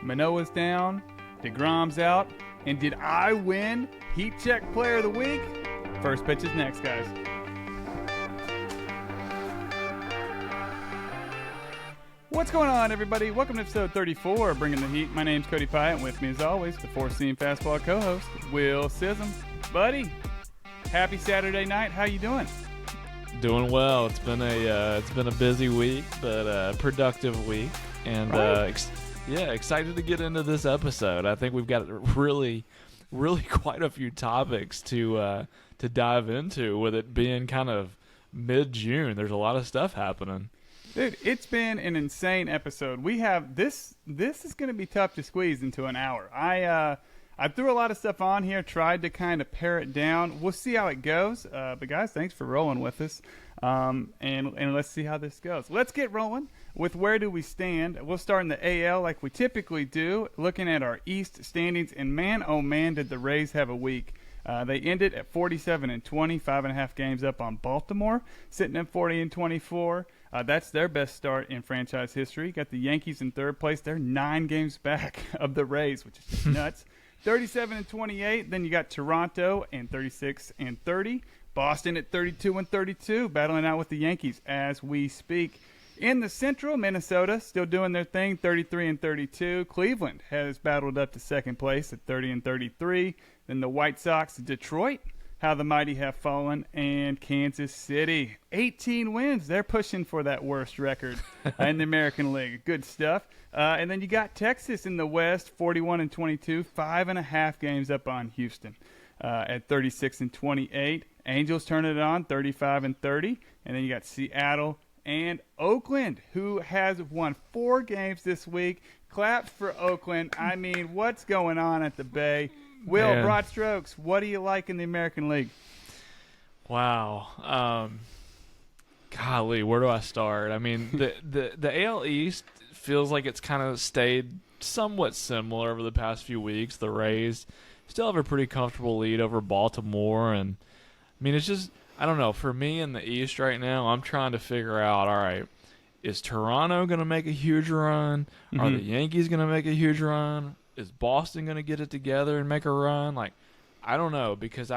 Manoah's down, DeGrom's out, and did I win Heat Check Player of the Week? First pitch is next, guys. What's going on, everybody? Welcome to episode 34 of Bringing the Heat. My name's Cody Pyatt, and with me, as always, the four-seam fastball co-host, Will Sism. Buddy, happy Saturday night. How you doing? Doing well. It's been a busy week, but a productive week, and right. Excited to get into this episode. I think we've got really quite a few topics to dive into. With it being kind of mid-June, there's a lot of stuff happening. Dude, it's been an insane episode. We have this is going to be tough to squeeze into an hour. I threw a lot of stuff on here, tried to kind of pare it down. We'll see how it goes. But guys, thanks for rolling with us. And let's see how this goes. Let's get rolling with where do we stand. We'll start in the AL like we typically do, looking at our East standings. And man, oh man, did the Rays have a week. They ended at 47-20, 5.5 games up on Baltimore, sitting at 40-24. That's their best start in franchise history. Got the Yankees in third place. They're 9 games back of the Rays, which is just nuts. 37-28. Then you got Toronto and 36-30. Boston at 32-32, battling out with the Yankees as we speak. In the Central, Minnesota still doing their thing, 33-32. Cleveland has battled up to second place at 30-33. Then the White Sox, Detroit, how the mighty have fallen, and Kansas City, 18 wins. They're pushing for that worst record in the American League. Good stuff. And then you got Texas in the West, 41-22, 5.5 games up on Houston at 36-28. Angels turning it on, 35-30. And then you got Seattle and Oakland, who has won 4 games this week. Claps for Oakland. I mean, what's going on at the Bay? Will, Man. broad strokes, what do you like in the American League? Wow. Golly, where do I start? I mean, the AL East feels like it's kind of stayed somewhat similar over the past few weeks. The Rays still have a pretty comfortable lead over Baltimore, and I mean, it's just, I don't know. For me in the East right now, I'm trying to figure out, all right, is Toronto going to make a huge run? Mm-hmm. Are the Yankees going to make a huge run? Is Boston going to get it together and make a run? Like, I don't know, because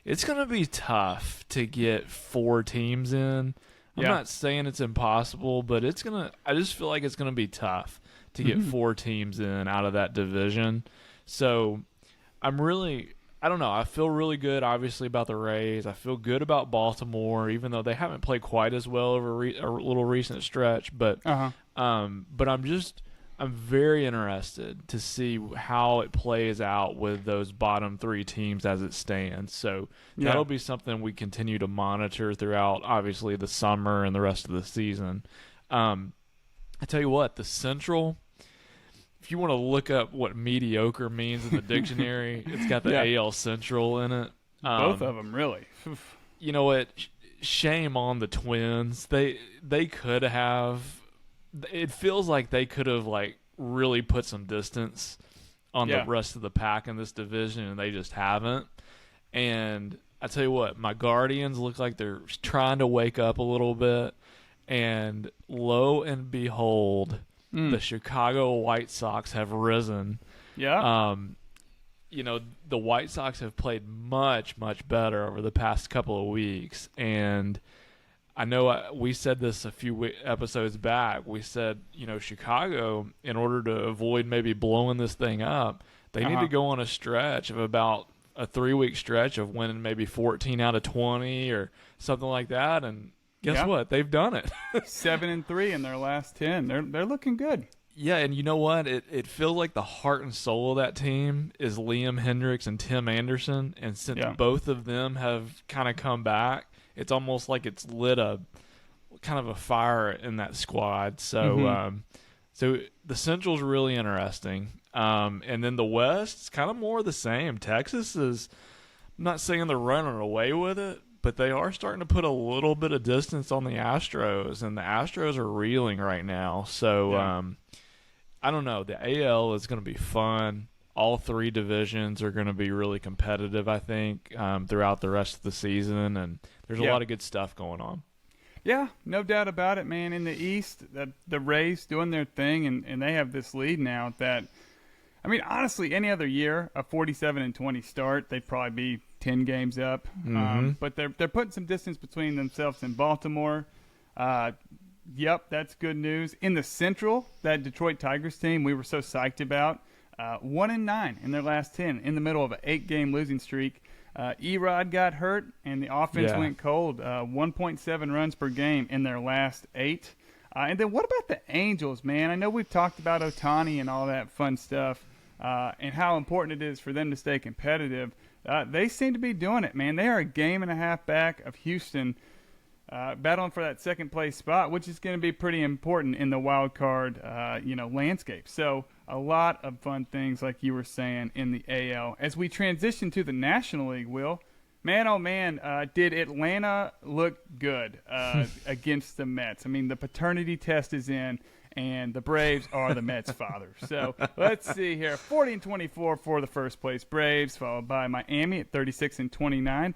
it's going to be tough to get 4 teams in. I'm not saying it's impossible, but I just feel like it's going to be tough to get 4 teams in out of that division. So I don't know. I feel really good, obviously, about the Rays. I feel good about Baltimore, even though they haven't played quite as well over a little recent stretch. But I'm very interested to see how it plays out with those bottom 3 teams as it stands. So that'll be something we continue to monitor throughout, obviously, the summer and the rest of the season. I tell you what, the Central, if you want to look up what mediocre means in the dictionary, it's got the AL Central in it. Both of them, really. You know what? Shame on the Twins. They could have. It feels like they could have really put some distance on the rest of the pack in this division, and they just haven't. And I tell you what, my Guardians look like they're trying to wake up a little bit, and lo and behold, the Chicago White Sox have risen. Yeah. The White Sox have played much, much better over the past couple of weeks, and I know we said this a few episodes back. We said, Chicago, in order to avoid maybe blowing this thing up, they need to go on a stretch of about a 3-week stretch of winning maybe 14 out of 20 or something like that. And guess what? They've done it. 7-3 in their last 10. They're looking good. Yeah, and you know what? It feels like the heart and soul of that team is Liam Hendriks and Tim Anderson. And since both of them have kind of come back, it's almost like it's lit a kind of a fire in that squad. So so the Central's really interesting. And then the West, it's kind of more of the same. Texas is, I'm not saying they're running away with it, but they are starting to put a little bit of distance on the Astros, and the Astros are reeling right now. So I don't know. The AL is going to be fun. All 3 divisions are going to be really competitive, I think, throughout the rest of the season, and there's a lot of good stuff going on. Yeah, no doubt about it, man. In the East, the Rays doing their thing, and they have this lead now that, I mean, honestly, any other year, a 47-20 start, they'd probably be 10 games up. But they're putting some distance between themselves and Baltimore. Yep, that's good news. In the Central, that Detroit Tigers team we were so psyched about, 1-9 in their last 10, in the middle of an 8-game losing streak. Erod got hurt, and the offense went cold. 1.7 runs per game in their last 8. And then what about the Angels, man? I know we've talked about Ohtani and all that fun stuff, and how important it is for them to stay competitive. They seem to be doing it, man. They are a game and a half back of Houston, battling for that second place spot, which is going to be pretty important in the wild card, landscape. So a lot of fun things, like you were saying, in the AL. As we transition to the National League, Will, man, oh man, did Atlanta look good against the Mets? I mean, the paternity test is in, and the Braves are the Mets' father. So let's see here: 40-24 for the first place Braves, followed by Miami at 36-29,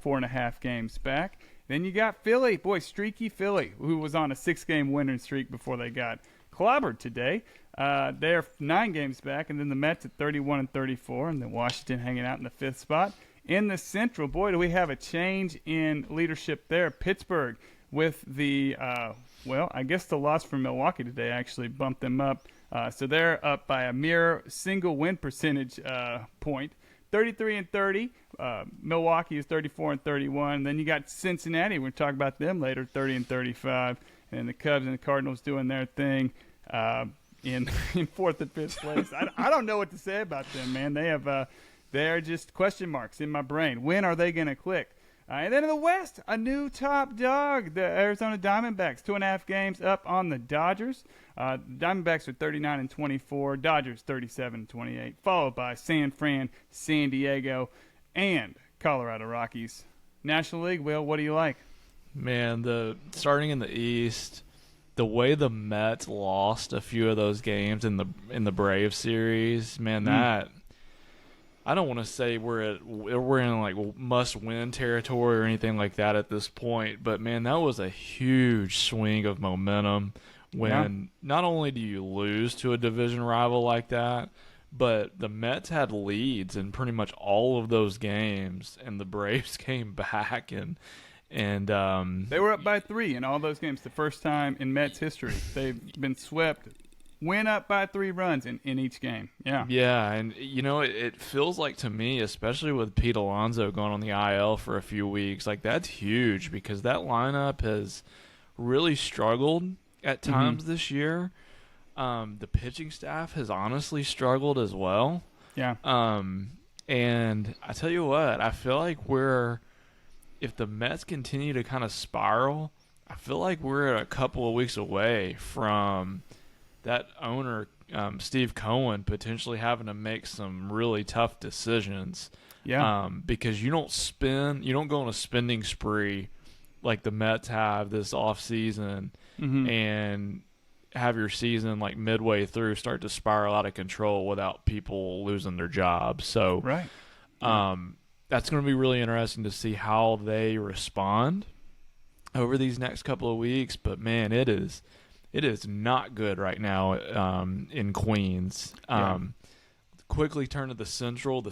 4.5 games back. Then you got Philly, boy, streaky Philly, who was on a 6-game winning streak before they got clobbered today. They're 9 games back, and then the Mets at 31-34, and then Washington hanging out in the 5th spot. In the Central, boy, do we have a change in leadership there. Pittsburgh with the, I guess the loss from Milwaukee today actually bumped them up. So they're up by a mere single win percentage point. 33-30. Milwaukee is 34-31. Then you got Cincinnati. We'll talk about them later, 30-35. And the Cubs and the Cardinals doing their thing in 4th and 5th place. I don't know what to say about them, man. They have they're just question marks in my brain. When are they going to click? And then in the West, a new top dog, the Arizona Diamondbacks, 2.5 games up on the Dodgers. Diamondbacks are 39-24, Dodgers 37-28, followed by San Fran, San Diego, and Colorado Rockies. National League, Will, what do you like? Man, starting in the East, the way the Mets lost a few of those games in the Braves series, man, that I don't want to say we're in like must-win territory or anything like that at this point, but man, that was a huge swing of momentum when not only do you lose to a division rival like that, but the Mets had leads in pretty much all of those games, and the Braves came back and they were up by 3 in all those games. The first time in Mets history they've been swept. Went up by 3 runs in each game. Yeah, and it feels like to me, especially with Pete Alonso going on the IL for a few weeks, like that's huge because that lineup has really struggled at times this year. The pitching staff has honestly struggled as well. Yeah. And I tell you what, I feel like if the Mets continue to kind of spiral, I feel like we're a couple of weeks away from that owner, Steve Cohen, potentially having to make some really tough decisions. Yeah. Because you don't go on a spending spree like the Mets have this offseason and have your season like midway through start to spiral out of control without people losing their jobs. So that's going to be really interesting to see how they respond over these next couple of weeks. But man, it is not good right now in Queens. Quickly turn to the Central. The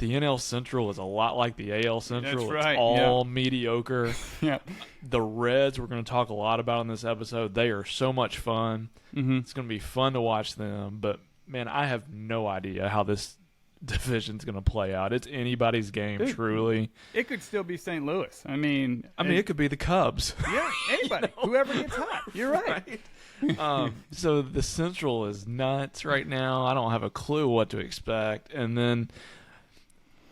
NL Central is a lot like the AL Central. That's right. It's all mediocre. Yeah. The Reds, we're going to talk a lot about in this episode. They are so much fun. It's going to be fun to watch them. But, man, I have no idea how this division's going to play out. It's anybody's game, truly. It could still be St. Louis. I mean, it could be the Cubs. Yeah, anybody. Whoever gets hot. You're right. So the Central is nuts right now. I don't have a clue what to expect. And then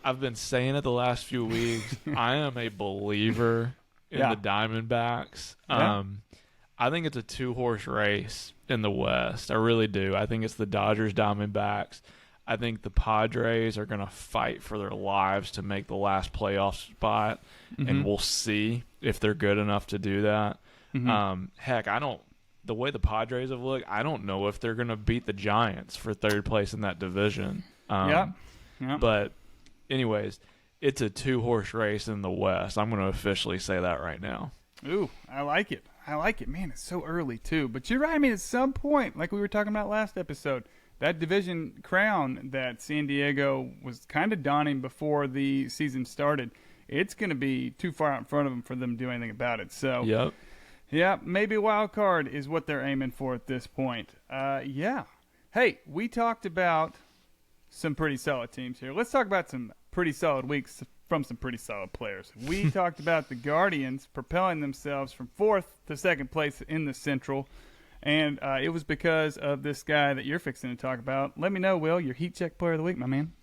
I've been saying it the last few weeks. I am a believer in the Diamondbacks. I think it's a 2-horse race in the West. I really do. I think it's the Dodgers, Diamondbacks. I think the Padres are going to fight for their lives to make the last playoff spot, and we'll see if they're good enough to do that. Heck, the way the Padres have looked, I don't know if they're going to beat the Giants for 3rd place in that division. But anyways, it's a 2-horse race in the West. I'm going to officially say that right now. Ooh, I like it. I like it. Man, it's so early, too. But you're right. I mean, at some point, like we were talking about last episode, that division crown that San Diego was kind of donning before the season started, it's going to be too far out in front of them for them to do anything about it. So, Yep. yeah, maybe a wild card is what they're aiming for at this point. Yeah. Hey, we talked about some pretty solid teams here. Let's talk about some pretty solid weeks from some pretty solid players. We talked about the Guardians propelling themselves from 4th to 2nd place in the Central, and it was because of this guy that you're fixing to talk about. Let me know, Will, your Heat Check Player of the Week, my man.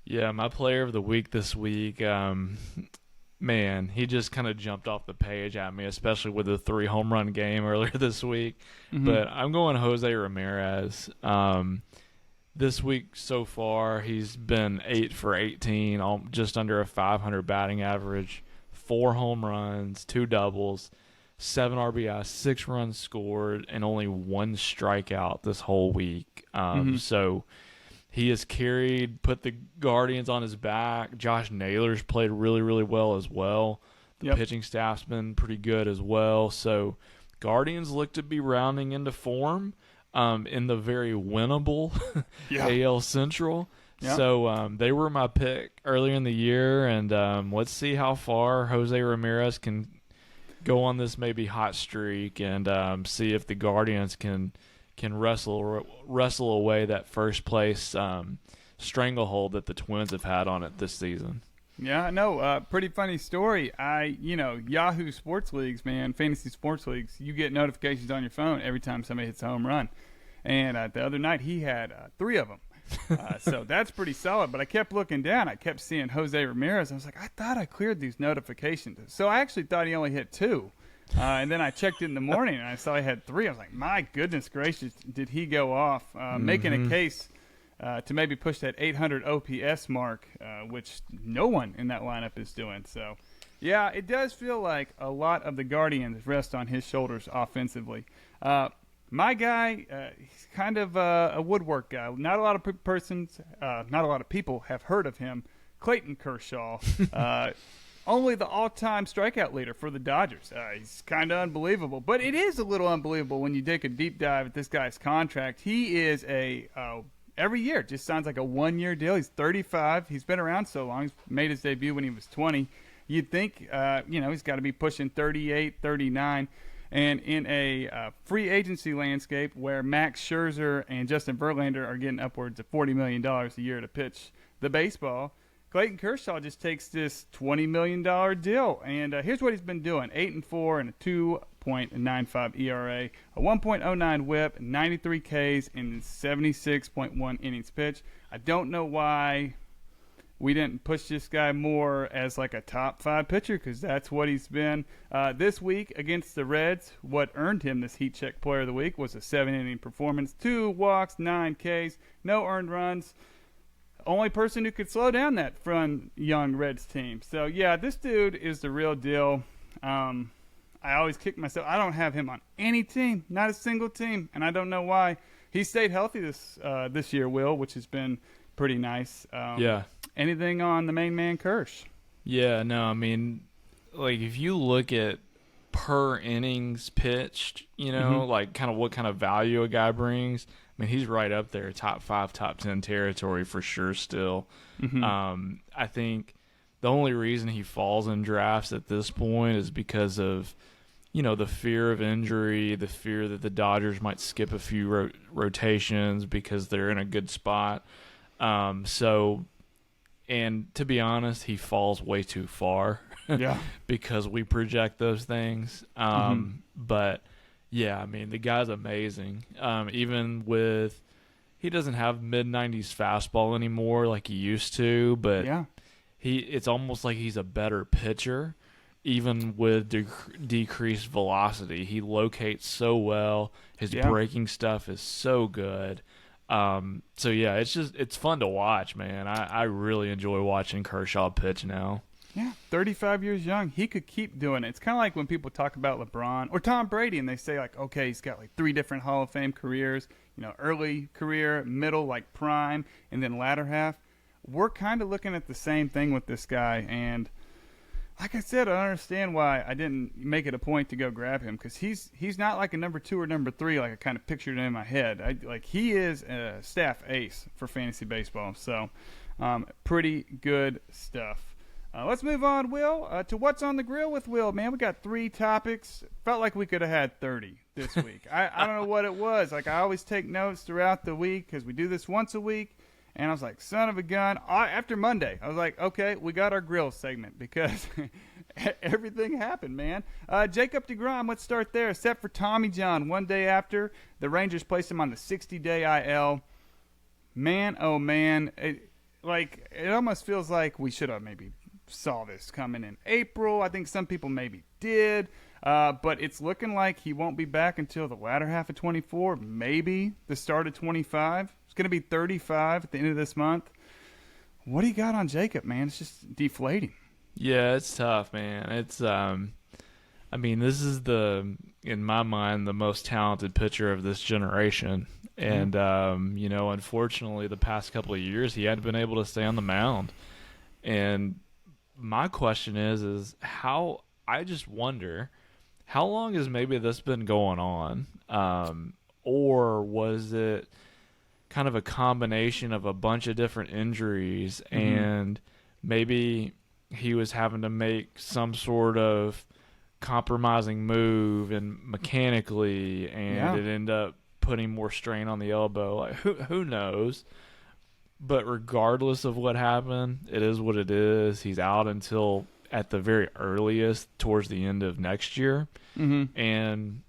Yeah, my player of the week this week, man, he just kind of jumped off the page at me, especially with the 3 home run game earlier this week. Mm-hmm. But I'm going Jose Ramirez. This week so far, he's been 8 for 18, just under a 500 batting average, 4 home runs, 2 doubles, 7 RBI, 6 runs scored, and only 1 strikeout this whole week. So he has put the Guardians on his back. Josh Naylor's played really, really well as well. The pitching staff's been pretty good as well. So Guardians look to be rounding into form in the very winnable AL Central. Yeah. So they were my pick earlier in the year, and let's see how far Jose Ramirez can go on this maybe hot streak, and see if the Guardians can wrestle away that first place stranglehold that the Twins have had on it this season. Yeah, no, pretty funny story. Yahoo Sports Leagues, man, fantasy sports leagues, you get notifications on your phone every time somebody hits a home run. And the other night he had 3 of them. So that's pretty solid. But I kept looking down. I kept seeing Jose Ramirez. I was like, I thought I cleared these notifications. So I actually thought he only hit 2. And then I checked it in the morning, and I saw he had 3. I was like, my goodness gracious, did he go off, making a case to maybe push that 800 OPS mark, which no one in that lineup is doing. So, yeah, it does feel like a lot of the Guardians rest on his shoulders offensively. My guy, he's kind of a woodwork guy. Not a lot of people have heard of him. Clayton Kershaw. Only the all-time strikeout leader for the Dodgers. He's kind of unbelievable. But it is a little unbelievable when you take a deep dive at this guy's contract. He is every year, just sounds like a 1-year deal. He's 35. He's been around so long. He's made his debut when he was 20. You'd think, he's got to be pushing 38, 39. And in a free agency landscape where Max Scherzer and Justin Verlander are getting upwards of $40 million a year to pitch the baseball, Clayton Kershaw just takes this $20 million deal. And here's what he's been doing. 8-4 and a 2.95 ERA, a 1.09 whip, 93 Ks, and 76.1 innings pitched. I don't know why we didn't push this guy more as like a top 5 pitcher, because that's what he's been. This week against the Reds, what earned him this Heat Check Player of the Week was a 7-inning performance, 2 walks, 9 Ks, no earned runs. Only person who could slow down that fun young Reds team. So, yeah, this dude is the real deal. I always kick myself. I don't have him on any team, not a single team, and I don't know why. He stayed healthy this year, Will, which has been pretty nice. Anything on the main man, Kersh? Yeah, no, I mean, like if you look at per innings pitched, like kind of what kind of value a guy brings, I mean, he's right up there, top 5, top 10 territory for sure still. I think the only reason he falls in drafts at this point is because of, the fear of injury, the fear that the Dodgers might skip a few rotations because they're in a good spot. And to be honest, he falls way too far because we project those things. But yeah, I mean, the guy's amazing. Even with, he doesn't have mid-90s fastball anymore like he used to, but it's almost like he's a better pitcher, even with decreased velocity. He locates so well. His breaking stuff is so good. So yeah, it's fun to watch, man. I really enjoy watching Kershaw pitch now. Yeah, 35 years young. He could keep doing it. It's kind of like when people talk about LeBron or Tom Brady and they say like, okay, he's got like 3 different Hall of Fame careers, early career, middle, like prime, and then latter half. We're kind of looking at the same thing with this guy, and like I said, I don't understand why I didn't make it a point to go grab him, because he's not like a number 2 or number 3 like I kind of pictured in my head. He is a staff ace for fantasy baseball. So pretty good stuff. Let's move on, Will, to what's on the grill with Will. Man, we got 3 topics. Felt like we could have had 30 this week. I don't know what it was. Like, I always take notes throughout the week because we do this once a week. And I was like, son of a gun. After Monday, I was like, okay, we got our grill segment because everything happened, man. Jacob DeGrom, let's start there. Except for Tommy John, one day after, the Rangers placed him on the 60-day IL. Man, oh, man. It almost feels like we should have maybe saw this coming in April. I think some people maybe did. But it's looking like he won't be back until the latter half of 24, maybe the start of 25. It's going to be 35 at the end of this month. What do you got on Jacob, man? It's just deflating. Yeah, it's tough, man. It's this is in my mind, the most talented pitcher of this generation. And unfortunately the past couple of years he hadn't been able to stay on the mound. And my question is how I just wonder how long has maybe this been going on? Or was it kind of a combination of a bunch of different injuries, and maybe he was having to make some sort of compromising move and mechanically, and it ended up putting more strain on the elbow. Like, who knows? But regardless of what happened, it is what it is. He's out until at the very earliest towards the end of next year. And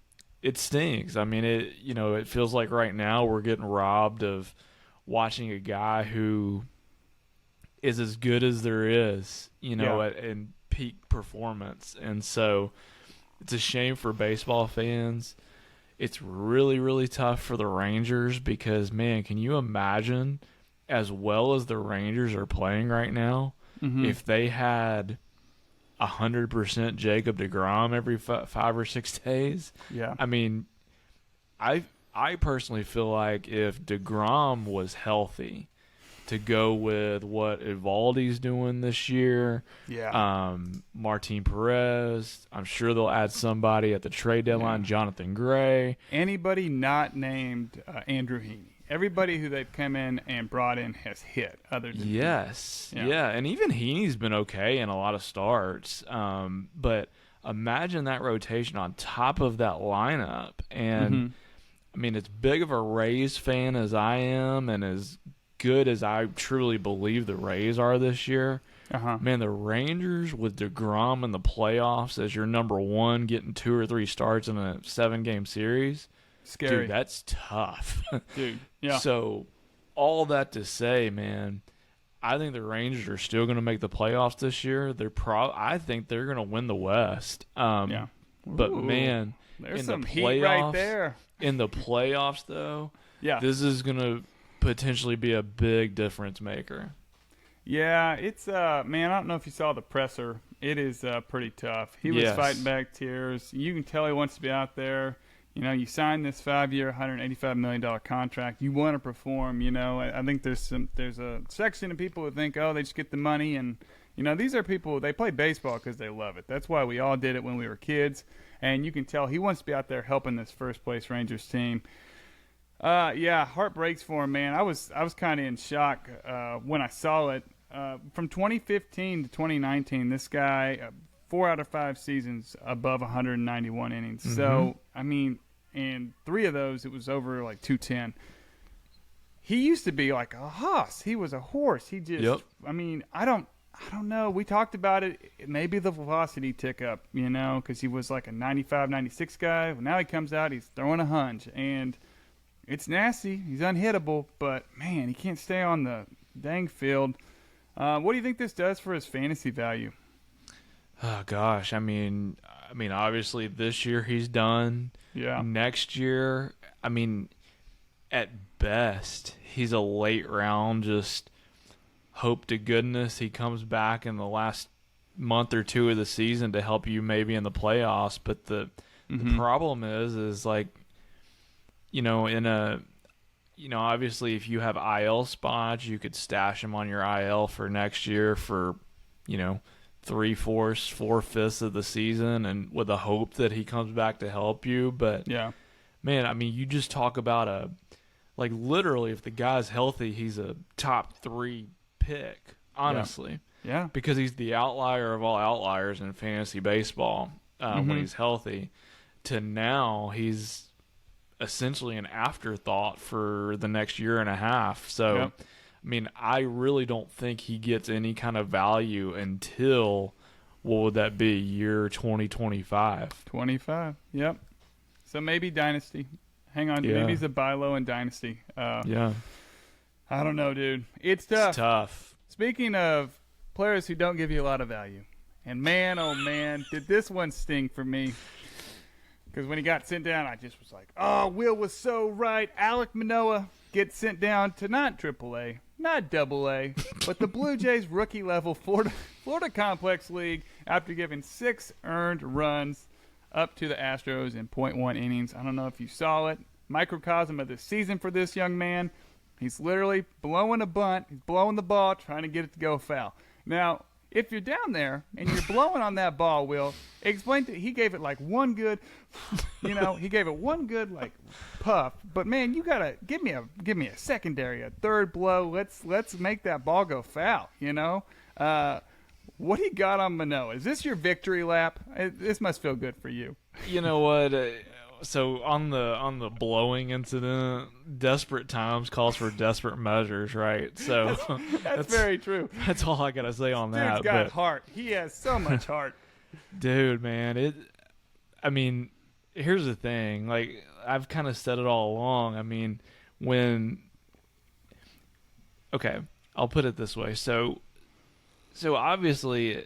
it stinks. I mean, it feels like right now we're getting robbed of watching a guy who is as good as there is, in peak performance. And so it's a shame for baseball fans. It's really, really tough for the Rangers because, man, can you imagine as well as the Rangers are playing right now, if they had 100% Jacob DeGrom every 5 or 6 days? Yeah. I mean, I personally feel like if DeGrom was healthy to go with what Evaldi's doing this year, Martin Perez, I'm sure they'll add somebody at the trade deadline, Jonathan Gray. Anybody not named Andrew Heaney. Everybody who they've come in and brought in has hit other than and even Heaney's been okay in a lot of starts. But imagine that rotation on top of that lineup. And, I mean, as big of a Rays fan as I am and as good as I truly believe the Rays are this year, man, the Rangers with DeGrom in the playoffs as your number 1 getting 2 or 3 starts in a 7-game series, scary. Dude, that's tough. Dude, yeah. So all that to say, man, I think the Rangers are still going to make the playoffs this year. I think they're going to win the West. But man, there's in some the heat playoffs, right there. In the playoffs, though, this is going to potentially be a big difference maker. Yeah, it's man, I don't know if you saw the presser. It is pretty tough. He was fighting back tears. You can tell he wants to be out there. You signed this 5-year, $185 million contract. You want to perform. I think there's a section of people who think, oh, they just get the money, and these are people, they play baseball because they love it. That's why we all did it when we were kids, and you can tell he wants to be out there helping this first place Rangers team. Heart breaks for him, man. I was kind of in shock when I saw it. From 2015 to 2019, this guy, 4 out of 5 seasons above 191 innings. So, I mean, and 3 of those, it was over like 210. He used to be like a hoss. He was a horse. He just, I mean, I don't know. We talked about it. Maybe the velocity tick up, because he was like a 95, 96 guy. Well, now he comes out, he's throwing a hunch, and it's nasty. He's unhittable, but man, he can't stay on the dang field. What do you think this does for his fantasy value? Oh gosh, I mean, obviously this year he's done. Yeah. Next year, I mean, at best, he's a late round. Just hope to goodness he comes back in the last month or 2 of the season to help you maybe in the playoffs. But the problem is like, obviously if you have IL spots, you could stash him on your IL for next year for, 3/4, 4/5 of the season, and with the hope that he comes back to help you. But Yeah. man, I mean, you just talk about literally, if the guy's healthy, he's a top 3 pick, honestly. Yeah. Because he's the outlier of all outliers in fantasy baseball when he's healthy. To now, he's essentially an afterthought for the next year and a half. So, Yep. I mean, I really don't think he gets any kind of value until, what would that be, year 2025? 25. Yep. So maybe Dynasty. Hang on. Yeah. Maybe he's a buy low in Dynasty. Yeah. I don't know, dude. It's tough. It's tough. Speaking of players who don't give you a lot of value, and man, oh man, did this one sting for me. Because when he got sent down, I just was like, oh, Will was so right. Alek Manoah gets sent down to not AAA, not AA, but the Blue Jays rookie level Florida Complex League after giving 6 earned runs up to the Astros in .1 innings. I don't know if you saw it. Microcosm of the season for this young man. He's literally blowing a bunt. He's blowing the ball, trying to get it to go foul. Now, if you're down there and you're blowing on that ball, Will, explain to he gave it like one good, he gave it one good like puff. But man, you gotta give me a secondary, a third blow. Let's make that ball go foul. What he got on Manoah? Is this your victory lap? This must feel good for you. You know what? So on the blowing incident, desperate times calls for desperate measures, right? So that's very true. That's all I gotta say on that. Dude's got heart. He has so much heart. Dude, man, I mean, here's the thing. Like, I've kind of said it all along. I mean, okay, I'll put it this way. So obviously,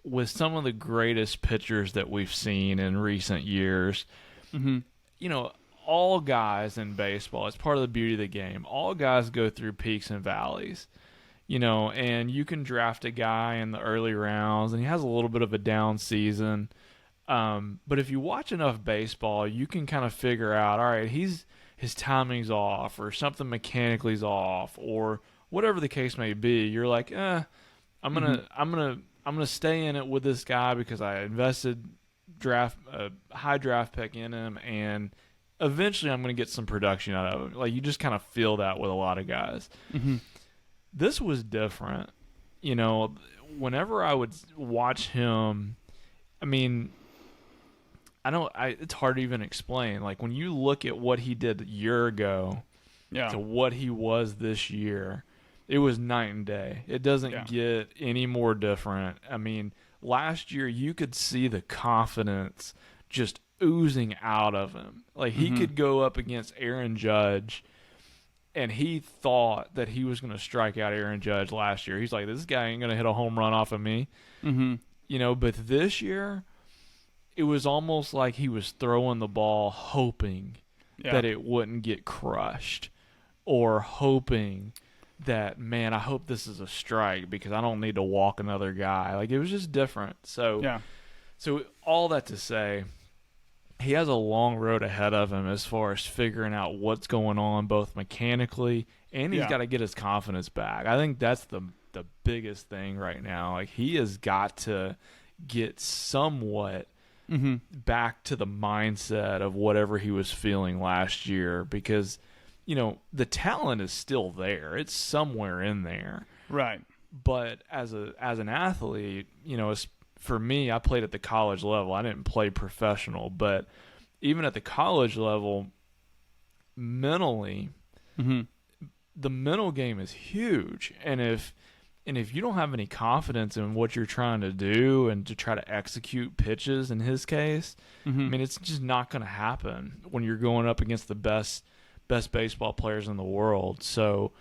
with some of the greatest pitchers that we've seen in recent years, all guys in baseball, it's part of the beauty of the game. All guys go through peaks and valleys, and you can draft a guy in the early rounds and he has a little bit of a down season. But if you watch enough baseball, you can kind of figure out, all right, his timing's off or something mechanically is off or whatever the case may be. You're like, I'm gonna stay in it with this guy because I invested a high draft pick in him, and eventually I'm going to get some production out of him. Like, you just kind of feel that with a lot of guys. This was different. Whenever I would watch him, I mean, it's hard to even explain. Like, when you look at what he did a year ago to what he was this year, it was night and day. It doesn't get any more different. I mean, last year you could see the confidence just oozing out of him. Like, he could go up against Aaron Judge, and he thought that he was going to strike out Aaron Judge last year. He's like, this guy ain't going to hit a home run off of me. But this year, it was almost like he was throwing the ball hoping that it wouldn't get crushed, or hoping that, man, I hope this is a strike because I don't need to walk another guy. Like, it was just different. So all that to say, he has a long road ahead of him as far as figuring out what's going on, both mechanically, and he's got to get his confidence back. I think that's the biggest thing right now. Like, he has got to get somewhat back to the mindset of whatever he was feeling last year, because the talent is still there. It's somewhere in there. Right. But as an athlete, for me, I played at the college level. I didn't play professional, but even at the college level, mentally, the mental game is huge. And if you don't have any confidence in what you're trying to do and to try to execute pitches, in his case, I mean, it's just not going to happen when you're going up against the best baseball players in the world. So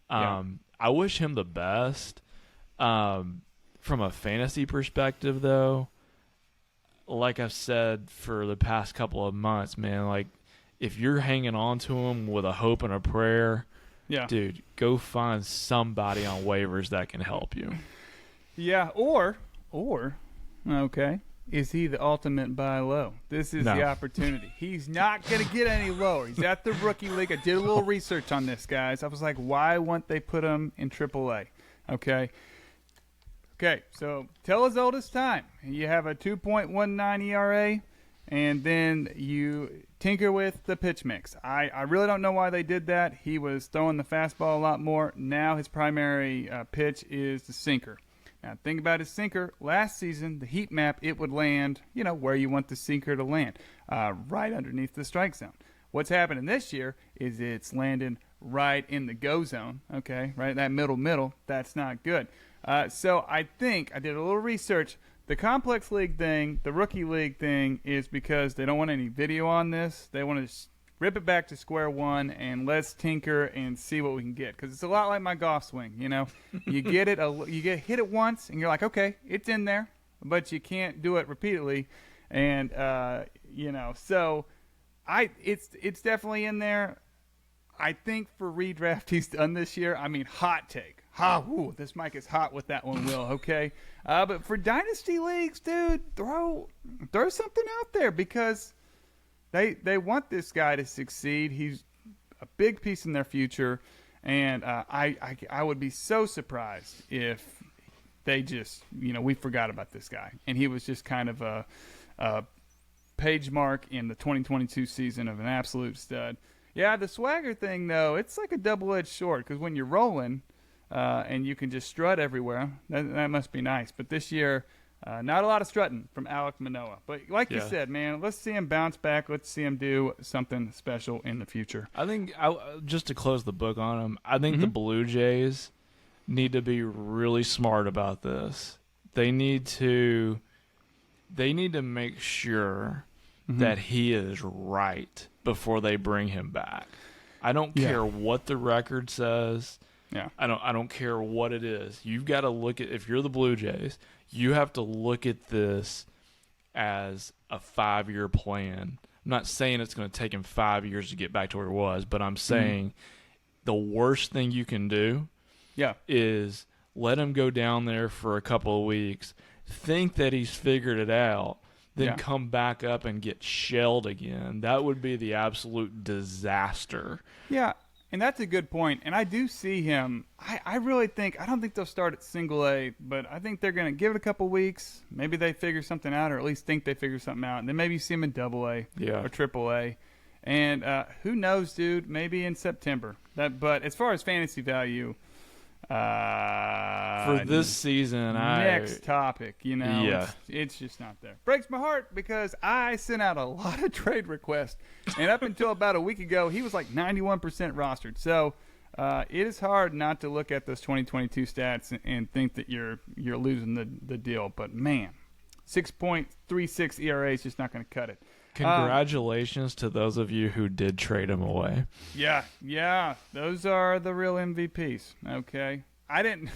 I wish him the best. From a fantasy perspective, though, like I've said for the past couple of months, man, like, if you're hanging on to him with a hope and a prayer, dude, go find somebody on waivers that can help you. Yeah, or okay, is he the ultimate buy low? This is the opportunity. He's not going to get any lower. He's at the rookie league. I did a little research on this, guys. I was like, why won't they put him in AAA? Okay, Okay, so tell his oldest time. You have a 2.19 ERA, and then you tinker with the pitch mix. I really don't know why they did that. He was throwing the fastball a lot more. Now his primary pitch is the sinker. Now, think about his sinker. Last season, the heat map, it would land, where you want the sinker to land, right underneath the strike zone. What's happening this year is it's landing right in the go zone, okay, right, that middle. That's not good. So I think I did a little research. The complex league thing, the rookie league thing, is because they don't want any video on this. They want to just rip it back to square one and let's tinker and see what we can get. Because it's a lot like my golf swing, You get it, you get hit it once, and you're like, okay, it's in there, but you can't do it repeatedly, and so it's definitely in there. I think for redraft he's done this year. I mean, hot take. This mic is hot with that one, Will, okay? But for dynasty leagues, dude, throw something out there because they want this guy to succeed. He's a big piece in their future, and I would be so surprised if they just, we forgot about this guy. And he was just kind of a page mark in the 2022 season of an absolute stud. Yeah, the swagger thing, though, it's like a double-edged sword because when you're rolling and you can just strut everywhere, that must be nice. But this year, not a lot of strutting from Alek Manoah. But like you said, man, let's see him bounce back. Let's see him do something special in the future. I think, just to close the book on him, I think the Blue Jays need to be really smart about this. They need to make sure that he is right before they bring him back. I don't care what the record says. Yeah. I don't care what it is. You've got to look at, if you're the Blue Jays, you have to look at this as a 5-year plan. I'm not saying it's going to take him 5 years to get back to where he was, but I'm saying the worst thing you can do is let him go down there for a couple of weeks, think that he's figured it out, then come back up and get shelled again. That would be the absolute disaster. Yeah, and that's a good point. And I do see him. I really think, I don't think they'll start at single A, but I think they're going to give it a couple weeks. Maybe they figure something out, or at least think they figure something out. And then maybe you see him in double A or triple A. And who knows, dude, maybe in September. But as far as fantasy value, for this season, next topic, it's just not there. Breaks my heart because I sent out a lot of trade requests, and up until about a week ago, he was like 91% rostered. So it is hard not to look at those 2022 stats and think that you're losing the deal. But man, 6.36 ERA is just not going to cut it. Congratulations to those of you who did trade him away. Yeah, those are the real MVPs. Okay, I didn't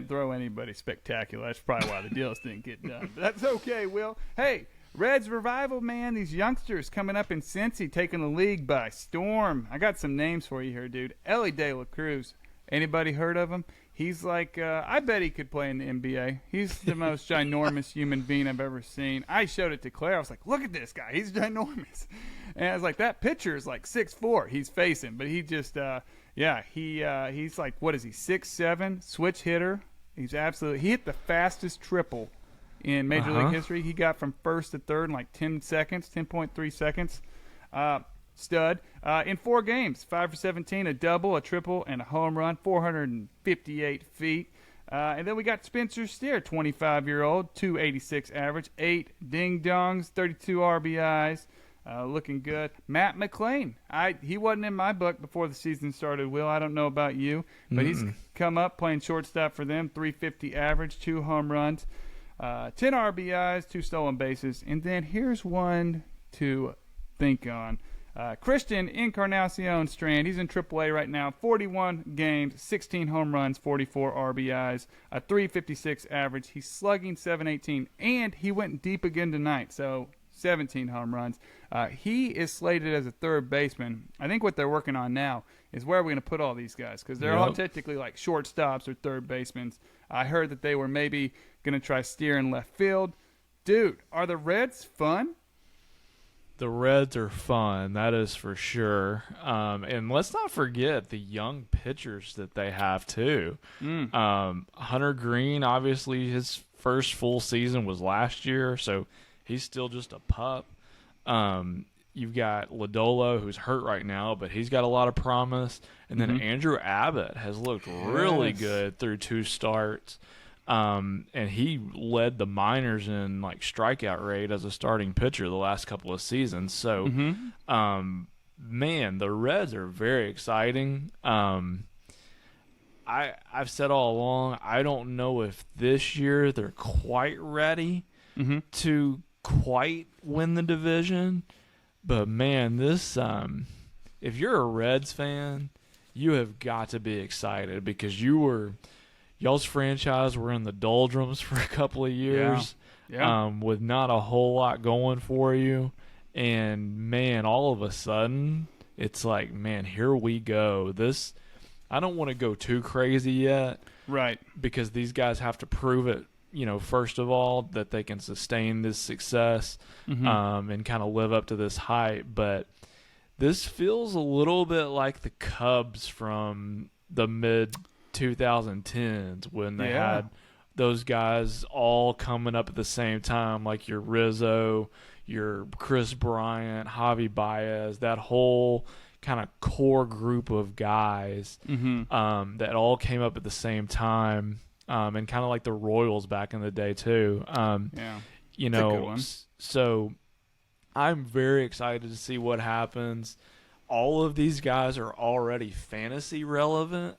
throw anybody spectacular. That's probably why the deals didn't get done. But that's okay, Will. Hey, Reds revival, man. These youngsters coming up in Cincy, taking the league by storm. I got some names for you here, dude. Ellie De La Cruz. Anybody heard of him? He's like, I bet he could play in the NBA. He's the most ginormous human being I've ever seen. I showed it to Claire. I was like, look at this guy. He's ginormous. And I was like, that pitcher is like 6'4". He's facing. But he just, he's like, what is he, 6'7", switch hitter. He hit the fastest triple in Major League history. He got from first to third in like 10 seconds, 10.3 seconds. Stud. In 4 games, 5 for 17, a double, a triple, and a home run, 458 feet. And then we got Spencer Steer, 25-year-old, 286 average, 8 ding-dongs, 32 RBIs, looking good. Matt McClain, he wasn't in my book before the season started, Will. I don't know about you, but he's come up playing shortstop for them, 350 average, 2 home runs, 10 RBIs, 2 stolen bases. And then here's one to think on. Christian Encarnacion Strand, he's in AAA right now, 41 games, 16 home runs, 44 RBIs, a 356 average. He's slugging 718, and he went deep again tonight, so 17 home runs. He is slated as a third baseman. I think what they're working on now is where are we going to put all these guys, because they're all technically like shortstops or third basemen. I heard that they were maybe going to try Steer in left field. Dude, are the Reds fun? The Reds are fun, that is for sure. And let's not forget the young pitchers that they have too. Hunter Green, obviously, his first full season was last year, so he's still just a pup. You've got Lodolo, who's hurt right now, but he's got a lot of promise. And then Andrew Abbott has looked really good through 2 starts. And he led the minors in like strikeout rate as a starting pitcher the last couple of seasons. So, man, the Reds are very exciting. I've said all along, I don't know if this year they're quite ready to quite win the division. But man, this if you're a Reds fan, you have got to be excited because y'all's franchise were in the doldrums for a couple of years, with not a whole lot going for you. And man, all of a sudden, it's like, man, here we go. I don't want to go too crazy yet, right? Because these guys have to prove it. First of all, that they can sustain this success and kind of live up to this hype. But this feels a little bit like the Cubs from the mid-2010s when they had those guys all coming up at the same time, like your Rizzo, your Chris Bryant, Javi Baez, that whole kind of core group of guys that all came up at the same time. And kind of like the Royals back in the day too. So I'm very excited to see what happens. All of these guys are already fantasy relevant.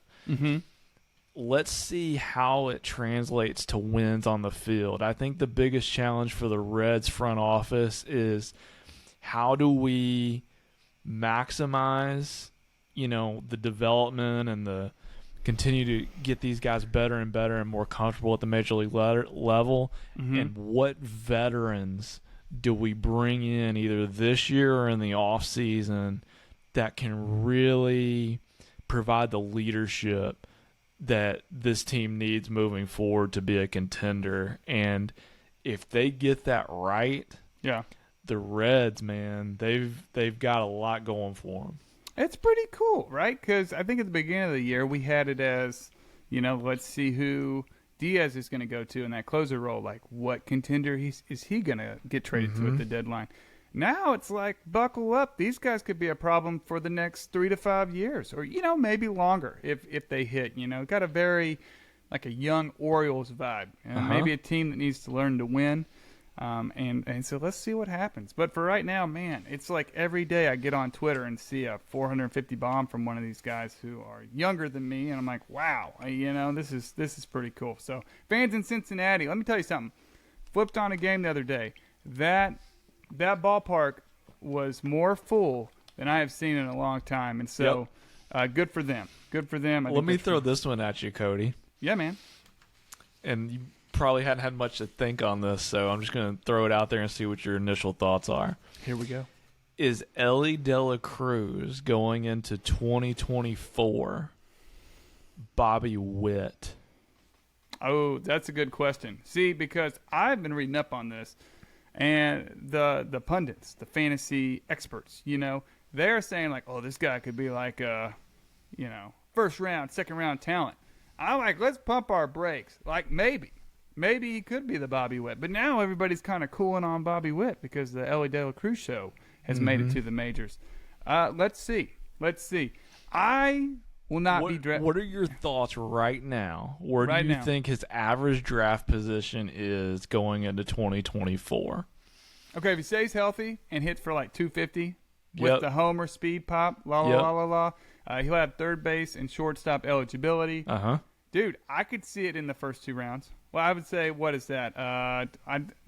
Let's see how it translates to wins on the field. I think the biggest challenge for the Reds front office is how do we maximize, the development and the continue to get these guys better and better and more comfortable at the major league level, and what veterans do we bring in either this year or in the off season that can really provide the leadership that this team needs moving forward to be a contender. And if they get that right, the Reds, man, they've got a lot going for them. It's pretty cool, right? Because I think at the beginning of the year we had it as, let's see who Diaz is going to go to in that closer role. Like, what contender is he going to get traded to at the deadline? Now it's like, buckle up. These guys could be a problem for the next 3 to 5 years, or maybe longer if they hit. Got a very like a young Orioles vibe, maybe a team that needs to learn to win. And so let's see what happens. But for right now, man, it's like every day I get on Twitter and see a 450 bomb from one of these guys who are younger than me, and I'm like, wow, this is pretty cool. So fans in Cincinnati, let me tell you something. Flipped on a game the other day. That ballpark was more full than I have seen in a long time, and so good for them. Good for them. Let me throw this one at you, Cody. Yeah, man. And you probably hadn't had much to think on this, so I'm just going to throw it out there and see what your initial thoughts are. Here we go. Is Ellie De La Cruz going into 2024 Bobby Witt? Oh, that's a good question. See, because I've been reading up on this, and the pundits, the fantasy experts, they're saying like, oh, this guy could be like a, first round, second round talent. I'm like, let's pump our brakes. Like, maybe he could be the Bobby Witt. But now everybody's kind of cooling on Bobby Witt because the Ellie De La Cruz show has made it to the majors. Let's see. I will not be drafted. What are your thoughts right now? Where do you think his average draft position is going into 2024? Okay, if he stays healthy and hits for like 250 with the homer speed pop, he'll have third base and shortstop eligibility. Dude, I could see it in the first 2 rounds. Well, I would say, what is that?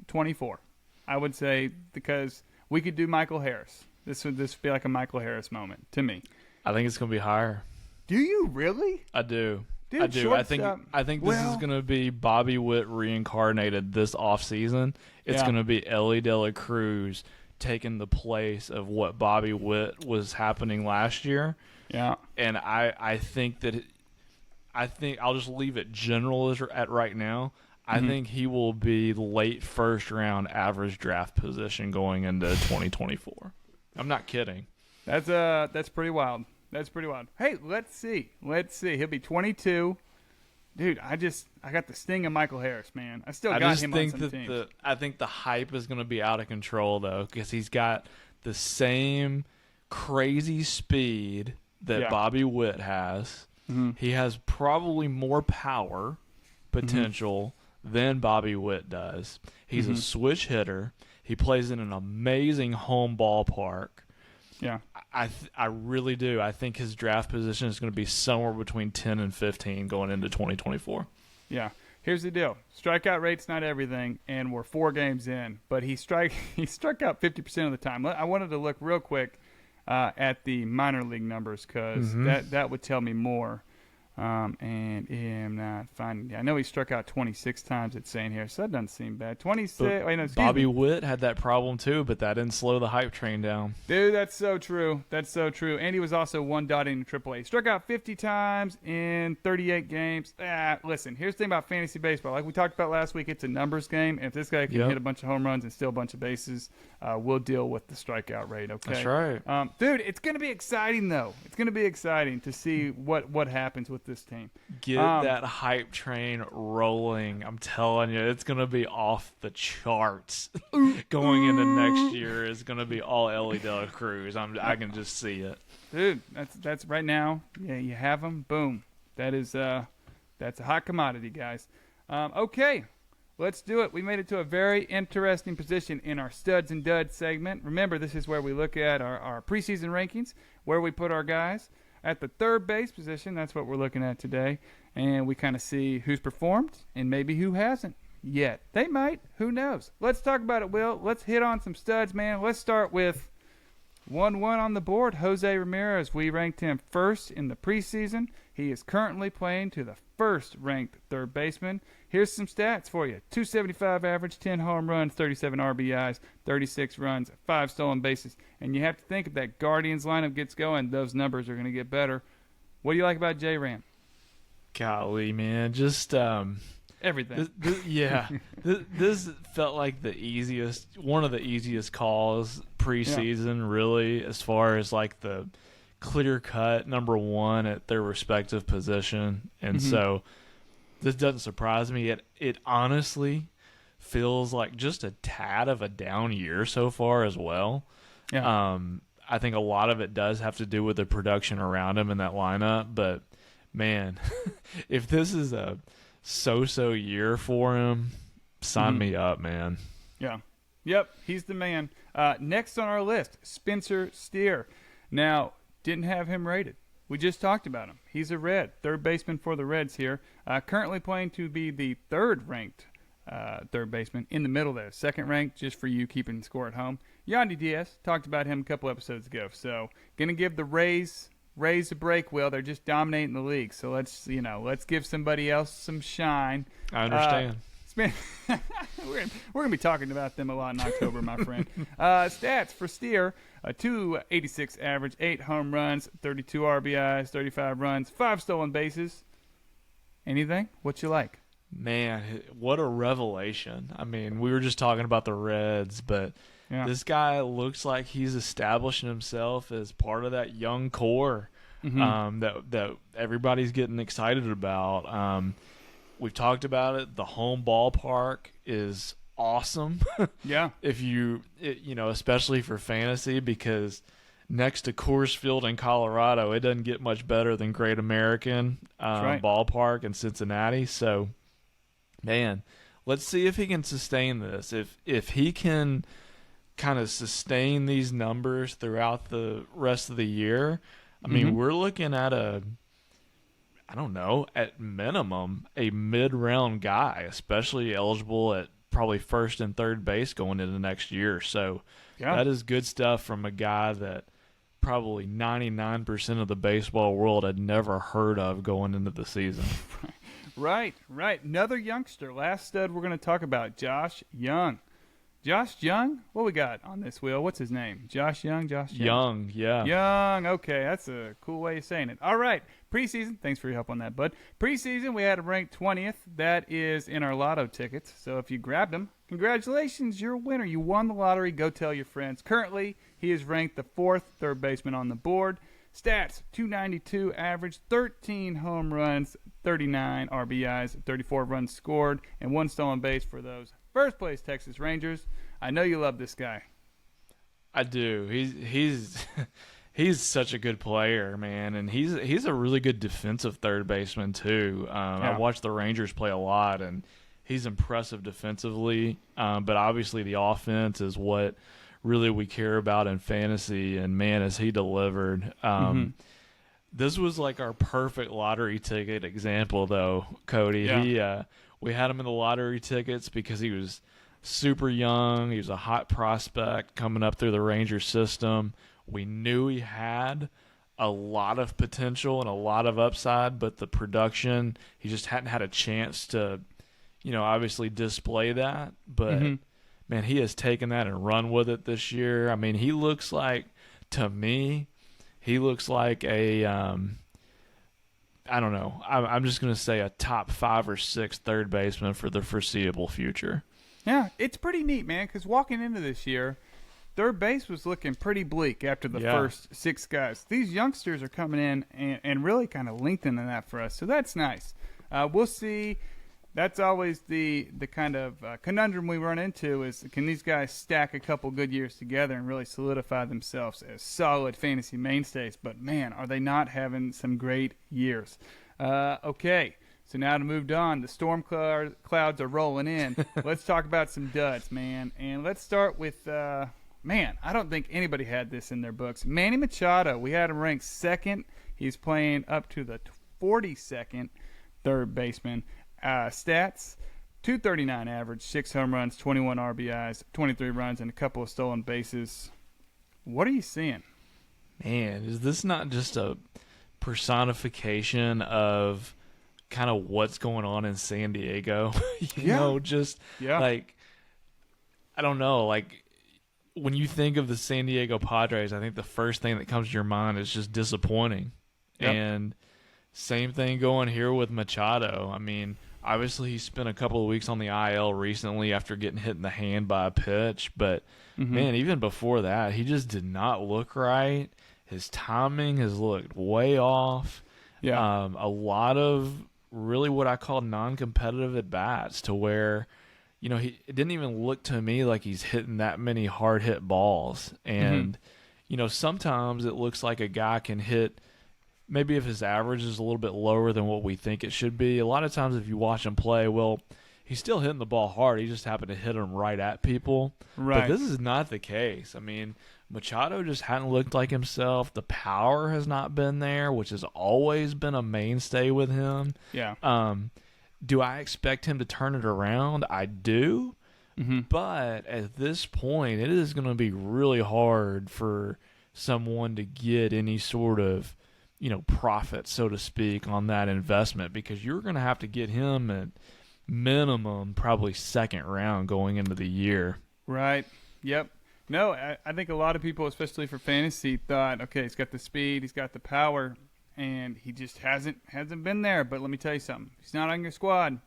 24. I would say, because we could do Michael Harris. This would be like a Michael Harris moment to me. I think it's going to be higher. Do you really? I do. Dude, I do. I think this is going to be Bobby Witt reincarnated this offseason. It's going to be Ellie De La Cruz taking the place of what Bobby Witt was happening last year. Yeah. And I think that I'll just leave it general at right now. I think he will be late first-round average draft position going into 2024. I'm not kidding. That's pretty wild. That's pretty wild. Hey, let's see. He'll be 22. Dude, I got the sting of Michael Harris, man. I still got him on some teams. I think the hype is going to be out of control, though, because he's got the same crazy speed that Bobby Witt has. Mm-hmm. He has probably more power potential than Bobby Witt does. He's a switch hitter. He plays in an amazing home ballpark. Yeah. I really do. I think his draft position is going to be somewhere between 10 and 15 going into 2024. Yeah. Here's the deal. Strikeout rate's not everything, and we're 4 games in. But he struck out 50% of the time. I wanted to look real quick at the minor league numbers because that would tell me more. And am not finding. I know he struck out 26 times. It's saying here, so that doesn't seem bad. 26. Wait, no, Bobby Witt had that problem too, but that didn't slow the hype train down. Dude, that's so true. That's so true. And he was also one dotting in AAA. He struck out 50 times in 38 games. Listen, here's the thing about fantasy baseball. Like we talked about last week, it's a numbers game. And if this guy can hit a bunch of home runs and steal a bunch of bases, we'll deal with the strikeout rate. Okay, that's right. Dude, it's gonna be exciting though. It's gonna be exciting to see what happens with this team. Get that hype train rolling. I'm telling you, it's going to be off the charts. Going into next year is going to be all Ellie De La Cruz. I can just see it. Dude, that's right now. Yeah, you have them. Boom. That's a hot commodity, guys. Okay, let's do it. We made it to a very interesting position in our Studs and Duds segment. Remember, this is where we look at our preseason rankings, where we put our guys. At the third base position, that's what we're looking at today. And we kind of see who's performed and maybe who hasn't yet. They might. Who knows? Let's talk about it, Will. Let's hit on some studs, man. Let's start with 1-1 on the board. Jose Ramirez, we ranked him first in the preseason. He is currently playing to the first-ranked third baseman. Here's some stats for you. 275 average, 10 home runs, 37 RBIs, 36 runs, 5 stolen bases. And you have to think if that Guardians lineup gets going, those numbers are going to get better. What do you like about J-Ram? Golly, man. Just everything. This felt like one of the easiest calls preseason, really, as far as like the clear-cut number one at their respective position. And so this doesn't surprise me. It honestly feels like just a tad of a down year so far as well. Yeah. I think a lot of it does have to do with the production around him in that lineup. But, man, if this is a so-so year for him, sign me up, man. Yeah. Yep, he's the man. Next on our list, Spencer Steer. Now, didn't have him rated. We just talked about him. He's a Red, third baseman for the Reds here. Currently playing to be the third-ranked third baseman in the middle there. Second ranked, just for you keeping score at home. Yandy Diaz, talked about him a couple episodes ago. So, going to give the Rays a break, Will. They're just dominating the league. So, let's give somebody else some shine. I understand. We're going to be talking about them a lot in October, my friend. Stats for Steer, 286 average, 8 home runs, 32 RBIs, 35 runs, 5 stolen bases. Anything? What you like? Man, what a revelation. I mean, we were just talking about the Reds, but this guy looks like he's establishing himself as part of that young core that everybody's getting excited about. We've talked about it. The home ballpark is awesome. Yeah. Especially for fantasy, because next to Coors Field in Colorado, it doesn't get much better than Great American Ballpark in Cincinnati. So, man, let's see if he can sustain this. If he can kind of sustain these numbers throughout the rest of the year, I mean, we're looking at at minimum, a mid-round guy, especially eligible at probably first and third base going into next year. So that is good stuff from a guy that probably 99% of the baseball world had never heard of going into the season. Right. Another youngster. Last stud we're going to talk about, Josh Young. Josh Young? What we got on this, Will? What's his name? Josh Young? Young, yeah. Young, okay. That's a cool way of saying it. All right. Preseason, thanks for your help on that, bud. Preseason, we had him ranked 20th. That is in our lotto tickets. So if you grabbed him, congratulations, you're a winner. You won the lottery. Go tell your friends. Currently, he is ranked the 4th third baseman on the board. Stats, 292 average, 13 home runs, 39 RBIs, 34 runs scored, and 1 stolen base for those first place Texas Rangers. I know you love this guy. I do. He's he's such a good player, man, and he's a really good defensive third baseman too. I watched the Rangers play a lot, and he's impressive defensively. But obviously, the offense is what really we care about in fantasy, and man, has he delivered. This was like our perfect lottery ticket example, though, Cody. Yeah. We had him in the lottery tickets because he was super young. He was a hot prospect coming up through the Rangers system. We knew he had a lot of potential and a lot of upside, but the production, he just hadn't had a chance to, obviously display that. But man, he has taken that and run with it this year. I mean, he looks like, to me, he looks like a, I don't know. I'm just going to say a top 5 or 6 third baseman for the foreseeable future. Yeah, it's pretty neat, man, because walking into this year, third base was looking pretty bleak after the first 6 guys. These youngsters are coming in and really kind of lengthening that for us, so that's nice. We'll see. That's always the kind of conundrum we run into is, can these guys stack a couple good years together and really solidify themselves as solid fantasy mainstays? But, man, are they not having some great years. Okay, so now to move on. The storm clouds are rolling in. Let's talk about some duds, man. And let's start with, man, I don't think anybody had this in their books. Manny Machado, we had him ranked 2nd. He's playing up to the 42nd third baseman. Stats, 239 average, 6 home runs, 21 RBIs, 23 runs, and a couple of stolen bases. What are you seeing? Man, is this not just a personification of kind of what's going on in San Diego? Like, I don't know, like, when you think of the San Diego Padres, I think the first thing that comes to your mind is just disappointing. Yep. And same thing going here with Machado. I mean, obviously he spent a couple of weeks on the IL recently after getting hit in the hand by a pitch. But, man, even before that, he just did not look right. His timing has looked way off. Yeah. A lot of really what I call non-competitive at-bats to where, it didn't even look to me like he's hitting that many hard-hit balls. And, sometimes it looks like a guy can hit – maybe if his average is a little bit lower than what we think it should be. A lot of times if you watch him play, well, he's still hitting the ball hard. He just happened to hit him right at people. Right. But this is not the case. I mean, Machado just hadn't looked like himself. The power has not been there, which has always been a mainstay with him. Yeah. Do I expect him to turn it around? I do. But at this point, it is going to be really hard for someone to get any sort of profit, so to speak, on that investment, because you're going to have to get him at minimum probably 2nd round going into the year. Right. Yep. No, I think a lot of people, especially for fantasy, thought, okay, he's got the speed, he's got the power, and he just hasn't been there. But let me tell you something. He's not on your squad.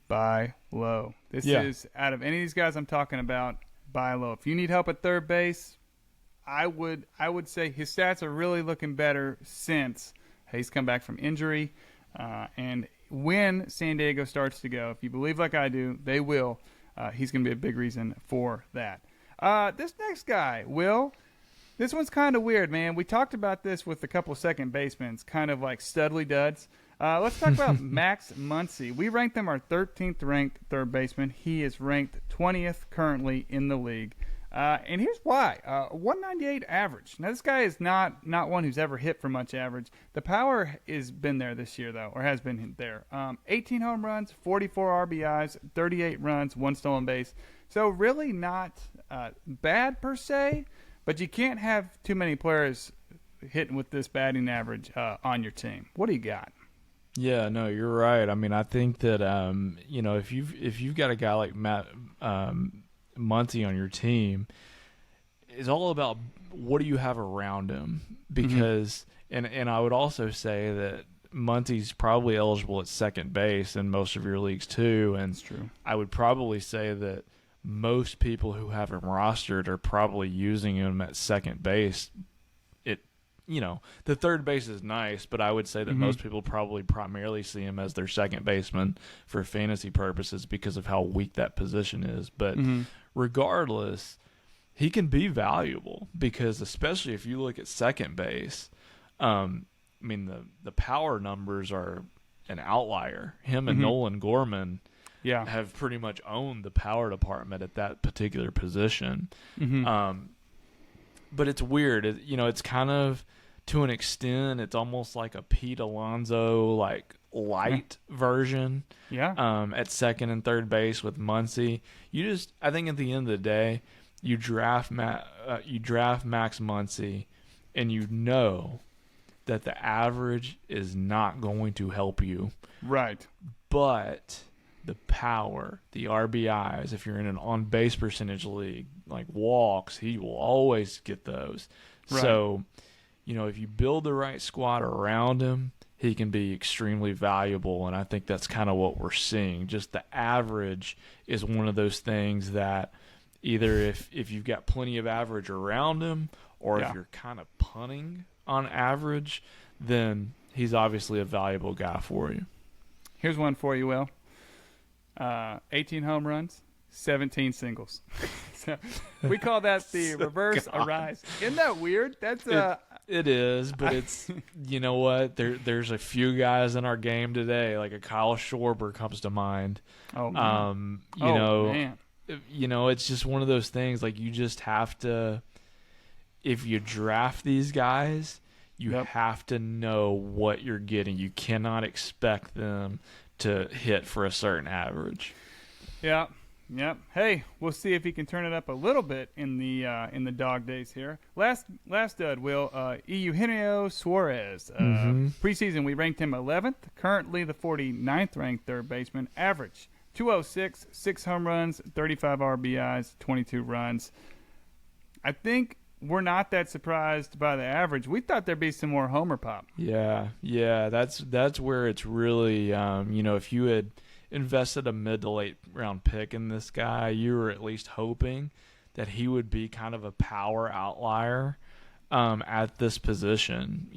Buy low. This is, out of any of these guys I'm talking about, buy low. If you need help at third base, I would say his stats are really looking better since he's come back from injury. And when San Diego starts to go, if you believe like I do, they will. He's going to be a big reason for that. This next guy, Will, this one's kind of weird, man. We talked about this with a couple of second basemen, kind of like studly duds. Let's talk about Max Muncy. We ranked him our 13th ranked third baseman. He is ranked 20th currently in the league. And here's why. 198 average. Now, this guy is not one who's ever hit for much average. The power has been there this year, though, or has been there. 18 home runs, 44 RBIs, 38 runs, 1 stolen base. So really not bad per se, but you can't have too many players hitting with this batting average on your team. What do you got? Yeah, no, you're right. I mean, I think that if you've got a guy like Matt Muncy on your team, it's all about what do you have around him, because and I would also say that Muncy's probably eligible at second base in most of your leagues too. And That's true. I would probably say that most people who have him rostered are probably using him at second base. The third base is nice, but I would say that most people probably primarily see him as their second baseman for fantasy purposes because of how weak that position is. But regardless, he can be valuable because especially if you look at second base, the power numbers are an outlier. Him and Nolan Gorman have pretty much owned the power department at that particular position. But it's weird. It's kind of, to an extent, it's almost like a Pete Alonso light version. At second and third base with Muncy. I think at the end of the day, you draft Max Muncy, and you know that the average is not going to help you. Right. But the power, the RBIs, if you're in an on-base percentage league, like walks, he will always get those. Right. So, if you build the right squad around him, he can be extremely valuable, and I think that's kind of what we're seeing. Just the average is one of those things that either if you've got plenty of average around him or if you're kind of punting on average, then he's obviously a valuable guy for you. Here's one for you, Will. 18 home runs, 17 singles. So we call that the reverse arise. Isn't that weird? That's It is, but it's you know what? There's a few guys in our game today, like a Kyle Schwarber comes to mind. Oh man. Man. It's just one of those things. Like, you just have to, if you draft these guys, you have to know what you're getting. You cannot expect them to hit for a certain average. Yeah. Yep. Hey, we'll see if he can turn it up a little bit in the dog days here. Last stud, Will, Eugenio Suarez. Preseason, we ranked him 11th. Currently, the 49th ranked third baseman. Average 206, 6 home runs, 35 RBIs, 22 runs. I think we're not that surprised by the average. We thought there'd be some more homer pop. Yeah. That's where it's really, if you had invested a mid to late round pick in this guy, you were at least hoping that he would be kind of a power outlier at this position,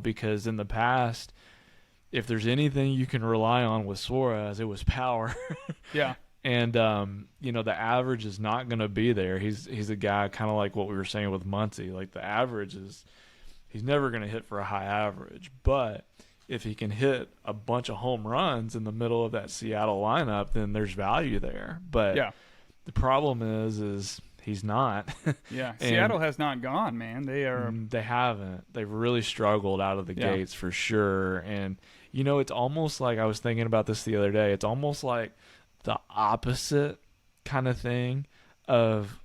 because in the past, if there's anything you can rely on with Suarez, it was power. Yeah. And, the average is not going to be there. He's a guy kind of like what we were saying with Muncy. Like, the average is – he's never going to hit for a high average. But if he can hit a bunch of home runs in the middle of that Seattle lineup, then there's value there. But the problem is he's not. Yeah, Seattle has not gone, man. They haven't. They've really struggled out of the gates for sure. And, it's almost like – I was thinking about this the other day. It's almost like – the opposite kind of thing of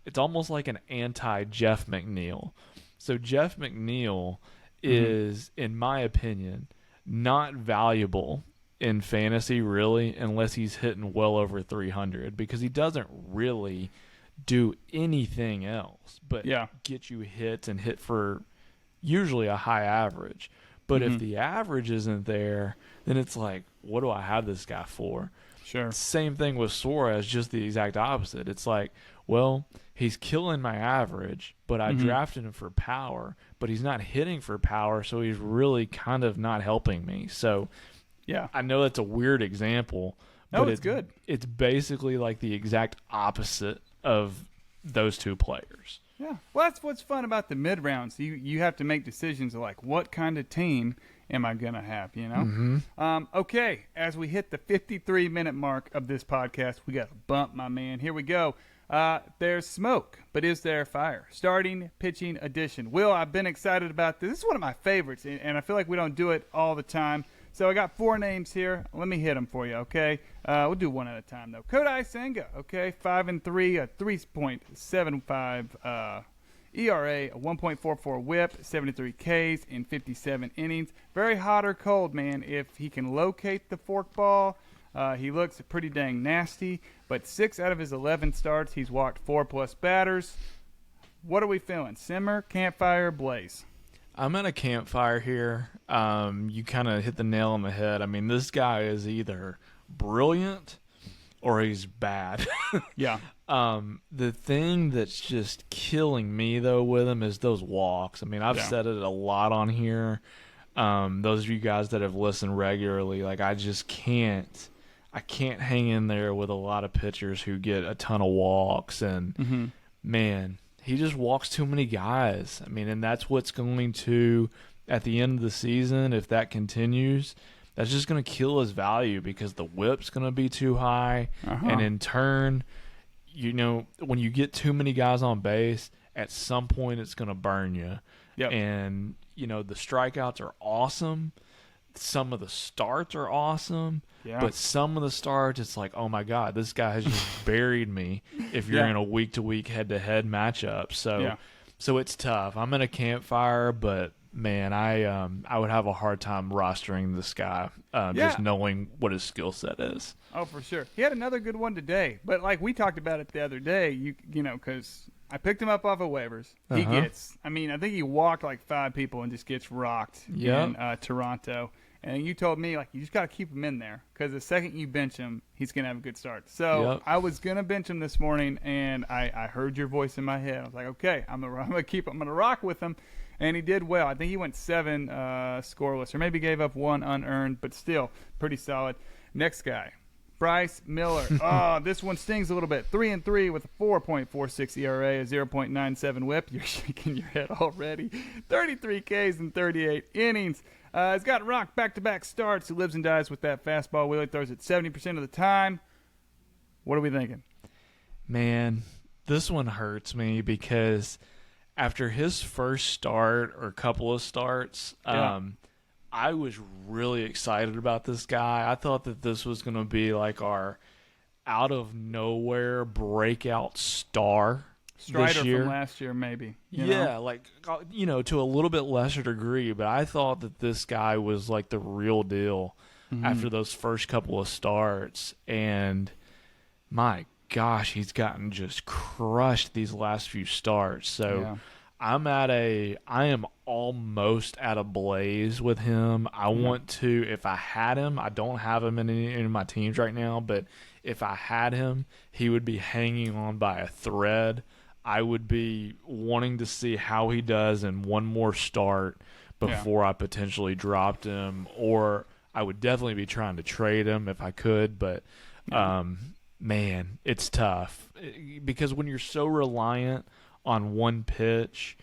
it's almost like an anti-Jeff McNeil. So Jeff McNeil is, in my opinion, not valuable in fantasy really unless he's hitting well over 300 because he doesn't really do anything else but get you hits and hit for usually a high average. But if the average isn't there, then it's like, what do I have this guy for? Sure. Same thing with Suarez, just the exact opposite. It's like, well, he's killing my average, but I drafted him for power, but he's not hitting for power, so he's really kind of not helping me. So, I know that's a weird example. No, but it's good. It's basically like the exact opposite of those two players. Yeah. Well, that's what's fun about the mid-rounds. You have to make decisions of, like, what kind of team am I going to have, Okay, as we hit the 53-minute mark of this podcast, we got a bump, my man. Here we go. There's smoke, but is there fire? Starting pitching edition. Will, I've been excited about this. This is one of my favorites, and I feel like we don't do it all the time. So I got 4 names here. Let me hit them for you, okay? We'll do one at a time, though. Kodai Senga, okay? 5-3, a 3.75 ERA, a 1.44 whip, 73 Ks in 57 innings. Very hot or cold, man. If he can locate the forkball, he looks pretty dang nasty. But 6 out of his 11 starts, he's walked 4+ batters. What are we feeling? Simmer, campfire, blaze? I'm at a campfire here. You kind of hit the nail on the head. I mean, this guy is either brilliant or he's bad. Yeah. The thing that's just killing me though with him is those walks. I mean, I've said it a lot on here. Those of you guys that have listened regularly, like I can't hang in there with a lot of pitchers who get a ton of walks, and man, he just walks too many guys. I mean, and that's what's going to, at the end of the season, if that continues, that's just going to kill his value because the whip's going to be too high, and in turn, you know, when you get too many guys on base, at some point it's going to burn you. Yep. And, you know, the strikeouts are awesome. Some of the starts are awesome. Yeah. But some of the starts, it's like, oh, my God, this guy has just buried me if you're in a week-to-week head-to-head matchup. So it's tough. I'm in a campfire, but, man, I would have a hard time rostering this guy just knowing what his skill set is. Oh, for sure. He had another good one today. But like we talked about it the other day, you know, because I picked him up off of waivers. He gets, I mean, I think he walked like 5 people and just gets rocked in Toronto. And you told me, like, you just got to keep him in there because the second you bench him, he's going to have a good start. So I was going to bench him this morning, and I heard your voice in my head. I was like, okay, I'm going to rock with him. And he did well. I think he went 7 scoreless, or maybe gave up 1 unearned, but still pretty solid. Next guy, Bryce Miller. Oh, this one stings a little bit. 3-3 with a 4.46 ERA, a 0.97 WHIP. You're shaking your head already. 33 Ks in 38 innings. He's got rocked back-to-back starts. He lives and dies with that fastball wheel. He throws it 70% of the time. What are we thinking? Man, this one hurts me because after his first start or couple of starts, I was really excited about this guy. I thought that this was going to be like our out-of-nowhere breakout star. Strider this year. From last year, maybe. You know? Like, you know, to a little bit lesser degree, but I thought that this guy was like the real deal after those first couple of starts. And my gosh, he's gotten just crushed these last few starts. So I am almost at a blaze with him. I want to, if I had him, I don't have him in any of my teams right now, but if I had him, he would be hanging on by a thread. I would be wanting to see how he does in one more start before I potentially dropped him, or I would definitely be trying to trade him if I could. But, man, it's tough because when you're so reliant on one pitch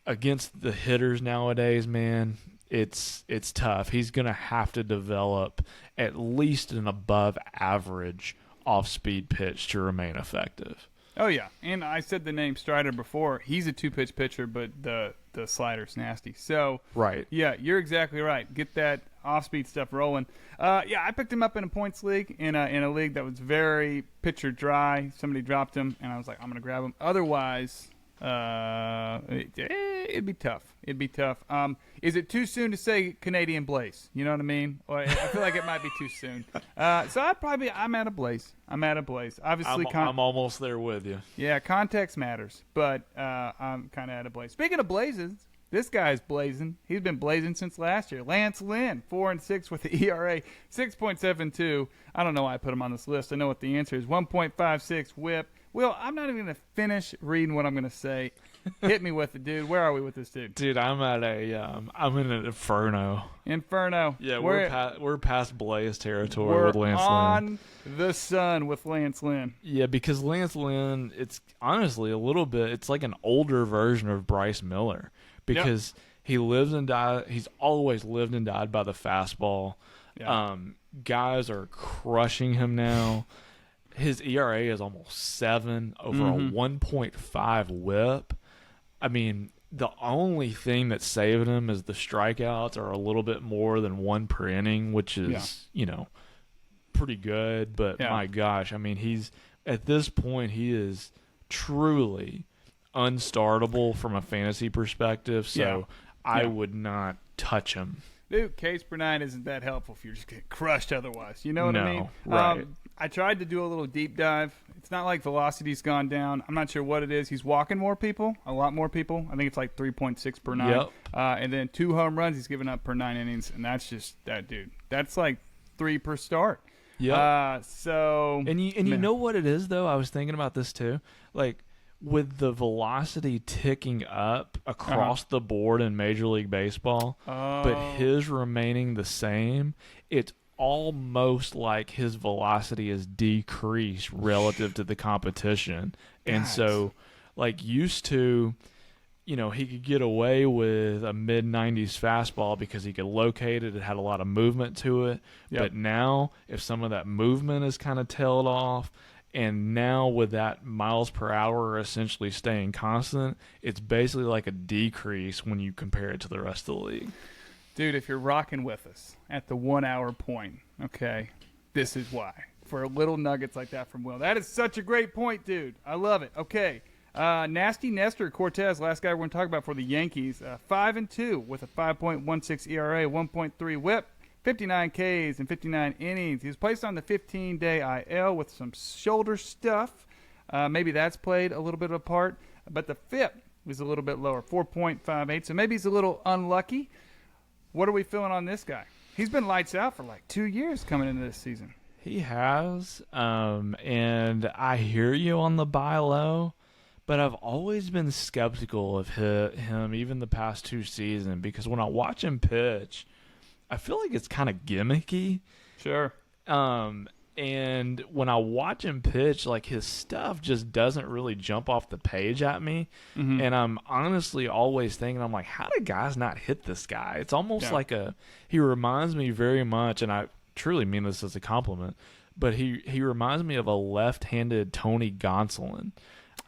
against the hitters nowadays, man, it's tough. He's going to have to develop at least an above average off-speed pitch to remain effective. Oh, yeah. And I said the name Strider before. He's a 2-pitch pitcher, but the slider's nasty. So, yeah, you're exactly right. Get that off-speed stuff rolling. I picked him up in a points league, in a league that was very pitcher dry. Somebody dropped him, and I was like, I'm going to grab him. Otherwise, it'd be tough. Is it too soon to say Canadian Blaze? You know what I mean? Or I feel like it might be too soon. So I'm at a Blaze. Obviously, I'm almost there with you. Yeah, context matters, but I'm kind of at a Blaze. Speaking of blazes, this guy's blazing. He's been blazing since last year. Lance Lynn, 4-6 with the ERA, 6.72. I don't know why I put him on this list. I know what the answer is. 1.56 WHIP. Well, I'm not even going to finish reading what I'm going to say. Hit me with it, dude. Where are we with this dude? Dude, I'm in an inferno. Inferno. Yeah, we're past Blaze territory we're with Lance on Lynn. The sun with Lance Lynn. Yeah, because Lance Lynn, it's honestly a little bit, it's like an older version of Bryce Miller because he lives and dies. He's always lived and died by the fastball. Yeah. Guys are crushing him now. His ERA is almost 7 over a 1.5 WHIP. I mean, the only thing that's saving him is the strikeouts are a little bit more than 1 per inning, which is, pretty good. But my gosh, I mean, he's at this point, he is truly unstartable from a fantasy perspective. So I would not touch him. Dude, case per 9 isn't that helpful if you're just getting crushed otherwise. You know what I mean? Right. I tried to do a little deep dive. It's not like velocity's gone down. I'm not sure what it is. He's walking more people, a lot more people. I think it's like 3.6 per 9. Yep. And then 2 home runs he's given up per 9 innings, and that's just that dude. That's like 3 per start. Yeah. And you know what it is though? I was thinking about this too. Like with the velocity ticking up across the board in Major League Baseball, but his remaining the same, it's almost like his velocity is decreased relative to the competition. And so like used to, you know, he could get away with a mid-90s fastball because he could locate it. It had a lot of movement to it. Yep. But now, if some of that movement is kind of tailed off, and now with that miles per hour essentially staying constant, it's basically like a decrease when you compare it to the rest of the league. Dude, if you're rocking with us at the 1 hour point, okay, this is why. For little nuggets like that from Will. That is such a great point, dude. I love it. Okay. Nasty Nestor Cortez, last guy we're going to talk about for the Yankees, 5-2 with a 5.16 ERA, 1.3 WHIP, 59 Ks in 59 innings. He was placed on the 15-day IL with some shoulder stuff. Maybe that's played a little bit of a part, but the FIP was a little bit lower, 4.58. So maybe he's a little unlucky. What are we feeling on this guy? He's been lights out for like 2 years coming into this season. He has, and I hear you on the buy low. But I've always been skeptical of him, even the past 2 seasons, because when I watch him pitch, I feel like it's kind of gimmicky. Sure. And when I watch him pitch, like his stuff just doesn't really jump off the page at me. Mm-hmm. And I'm honestly always thinking, I'm like, how do guys not hit this guy? It's almost like he reminds me very much, and I truly mean this as a compliment, but he reminds me of a left-handed Tony Gonsolin.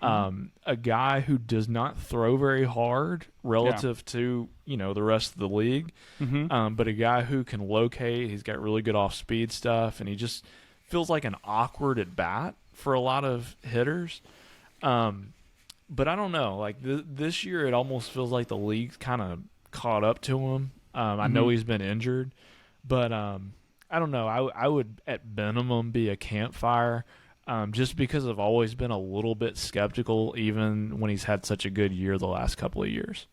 A guy who does not throw very hard relative to, you know, the rest of the league, but a guy who can locate. He's got really good off-speed stuff, and he just feels like an awkward at bat for a lot of hitters. But I don't know. Like this year, it almost feels like the league's kind of caught up to him. I know he's been injured, but I don't know. I would at minimum be a campfire. Just because I've always been a little bit skeptical, even when he's had such a good year the last couple of years.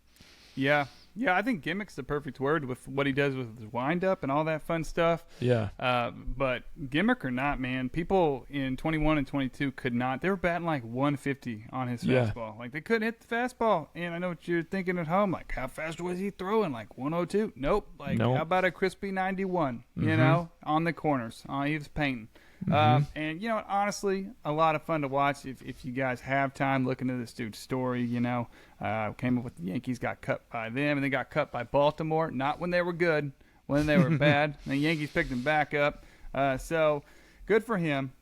Yeah, I think gimmick's the perfect word with what he does with his wind-up and all that fun stuff. Yeah. But gimmick or not, man, people in 21 and 22 could not. They were batting like 150 on his fastball. Like, they couldn't hit the fastball. And I know what you're thinking at home. Like, how fast was he throwing? Like 102? Nope. Like, how about a crispy 91, you know, on the corners? He was painting. And, you know, honestly, a lot of fun to watch if you guys have time looking at this dude's story, you know. Came up with the Yankees, got cut by them, and they got cut by Baltimore. Not when they were good, when they were bad. And the Yankees picked him back up. So good for him,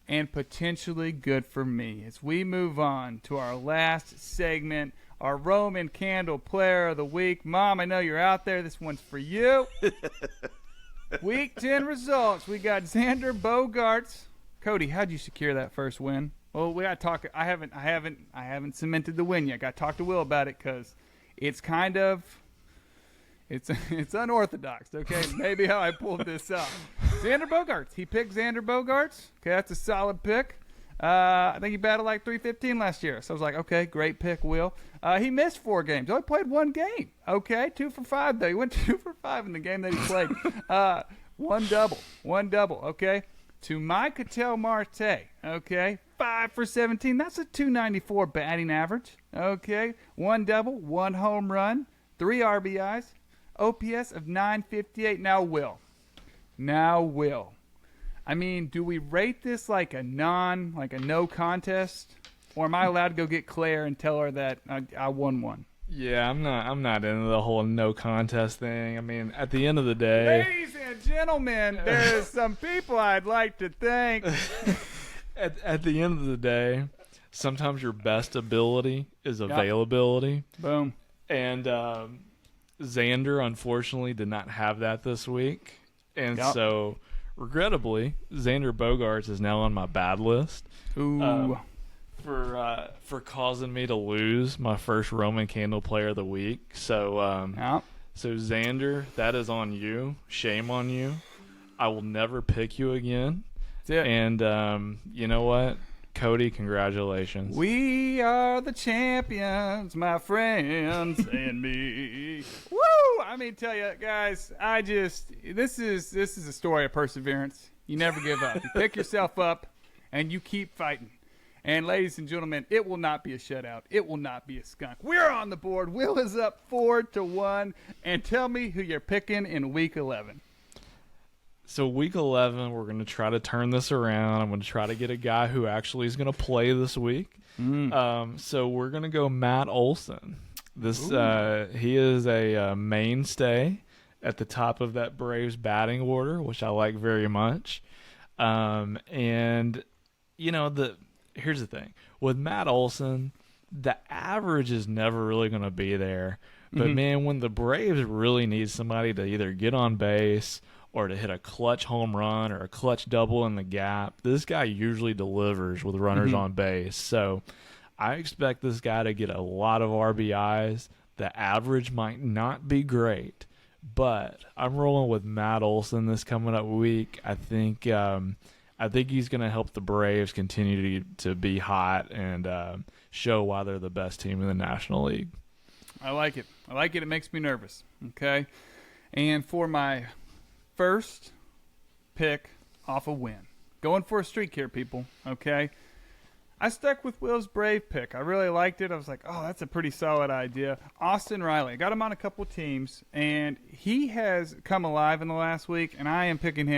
and potentially good for me. As we move on to our last segment, our Roman Candle Player of the Week. Mom, I know you're out there. This one's for you. Week 10 results. We got Xander Bogaerts. Cody, how'd you secure that first win? Well, we got to talk. I haven't cemented the win yet. Got to talk to Will about it because it's kind of it's unorthodox. Okay, maybe how I pulled this off. Xander Bogaerts. He picked Xander Bogaerts. Okay, that's a solid pick. I think he batted like 315 last year. So I was like, okay, great pick, Will. He missed 4 games. Only played 1 game. Okay, 2 for 5 though. He went 2 for 5 in the game that he played. One double. Okay, to Mike Marte. Okay, 5 for 17. That's a 294 batting average. Okay, 1 double, 1 home run, 3 RBIs, OPS of 958. Now Will. I mean, do we rate this like a no contest, or am I allowed to go get Claire and tell her that I won one? Yeah, I'm not into the whole no contest thing. I mean, at the end of the day, ladies and gentlemen, there's some people I'd like to thank. At the end of the day, sometimes your best ability is availability. Boom. And Xander, unfortunately, did not have that this week, and so. Regrettably, Xander Bogaerts is now on my bad list. Ooh. For causing me to lose my first Roman Candle Player of the Week. So, so Xander, that is on you. Shame on you. I will never pick you again. That's it. And you know what? Cody, congratulations. We are the champions, my friends and me. Woo! I mean, tell you guys, this is a story of perseverance. You never give up. You pick yourself up and you keep fighting. And ladies and gentlemen, it will not be a shutout. It will not be a skunk. We're on the board. Will is up 4-1. And tell me who you're picking in week 11. So week 11, we're going to try to turn this around. I'm going to try to get a guy who actually is going to play this week. So we're going to go Matt Olson. He is a mainstay at the top of that Braves batting order, which I like very much. And you know, here's the thing with Matt Olson, the average is never really going to be there. But man, when the Braves really need somebody to either get on base or to hit a clutch home run or a clutch double in the gap, this guy usually delivers with runners on base. So I expect this guy to get a lot of RBIs. The average might not be great, but I'm rolling with Matt Olson this coming up week. I think he's going to help the Braves continue to be hot and show why they're the best team in the National League. I like it. It makes me nervous. Okay. And for my first pick off a win, going for a streak here, people. Okay. I stuck with Will's Brave pick. I really liked it. I was like, oh, that's a pretty solid idea. Austin Riley. I got him on a couple teams, and he has come alive in the last week, and I am picking him